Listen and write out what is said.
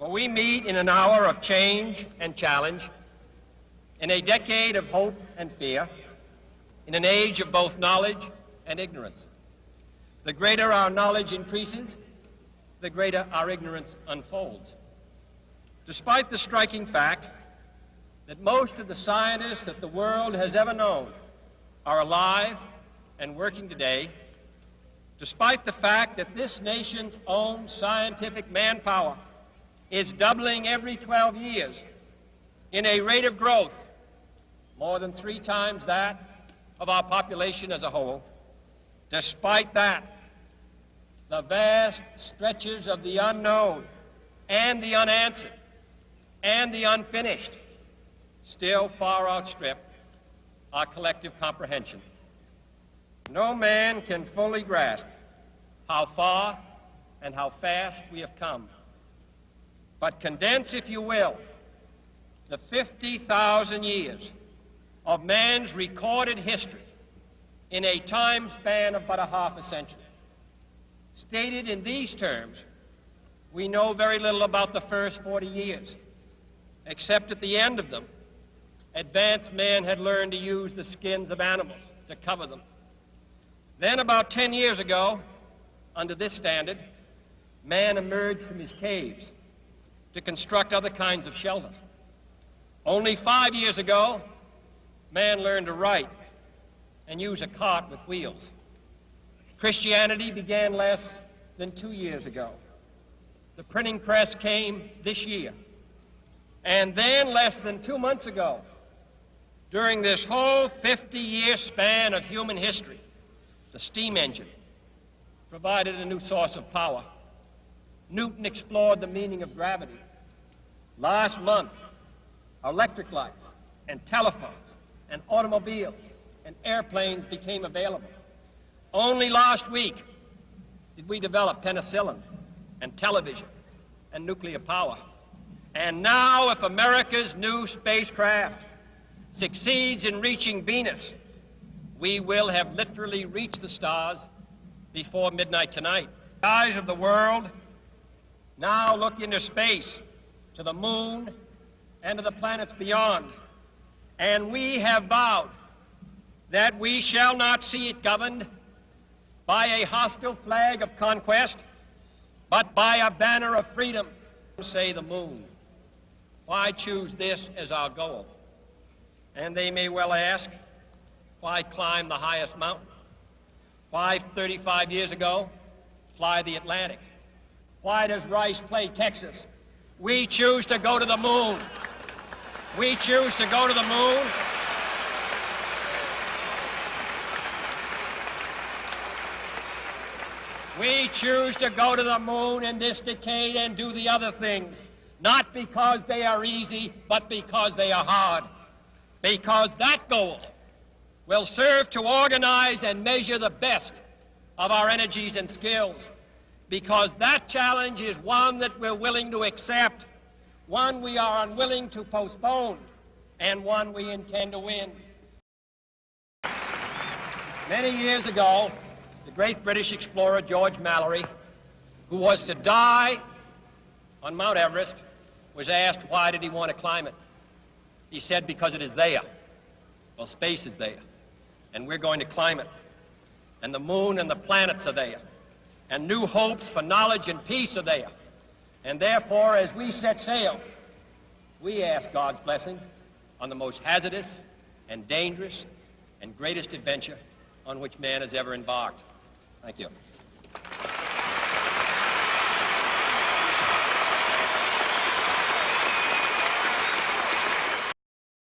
For we meet in an hour of change and challenge, in a decade of hope and fear, in an age of both knowledge and ignorance. The greater our knowledge increases, the greater our ignorance unfolds. Despite the striking fact that most of the scientists that the world has ever known are alive and working today, despite the fact that this nation's own scientific manpower is doubling every 12 years in a rate of growth more than 3 times that of our population as a whole, despite that, the vast stretches of the unknown and the unanswered and the unfinished still far outstrip our collective comprehension. No man can fully grasp how far and how fast we have come. But condense, if you will, the 50,000 years of man's recorded history in a time span of but a half a century. Stated in these terms, we know very little about the first 40 years, except at the end of them, advanced man had learned to use the skins of animals to cover them. Then about 10 years ago, under this standard, man emerged from his caves to construct other kinds of shelter. Only 5 years ago, man learned to write and use a cart with wheels. Christianity began less than 2 years ago. The printing press came this year. And then less than 2 months ago, during this whole 50-year span of human history, the steam engine provided a new source of power. Newton explored the meaning of gravity. Last month, electric lights and telephones and automobiles and airplanes became available. Only last week did we develop penicillin and television and nuclear power. And now, if America's new spacecraft succeeds in reaching Venus, we will have literally reached the stars before midnight tonight. The eyes of the world now look into space, to the moon and to the planets beyond. And we have vowed that we shall not see it governed by a hostile flag of conquest, but by a banner of freedom. Say the moon. Why choose this as our goal? And they may well ask, why climb the highest mountain? Why, 35 years ago, fly the Atlantic? Why does Rice play Texas? We choose to go to the moon. We choose to go to the moon. We choose to go to the moon in this decade and do the other things, not because they are easy, but because they are hard. Because that goal will serve to organize and measure the best of our energies and skills. Because that challenge is one that we're willing to accept, one we are unwilling to postpone, and one we intend to win. Many years ago, the great British explorer George Mallory, who was to die on Mount Everest, was asked why did he want to climb it. He said, because it is there. Well, space is there, and we're going to climb it. And the moon and the planets are there, and new hopes for knowledge and peace are there. And therefore, as we set sail, we ask God's blessing on the most hazardous and dangerous and greatest adventure on which man has ever embarked. Thank you.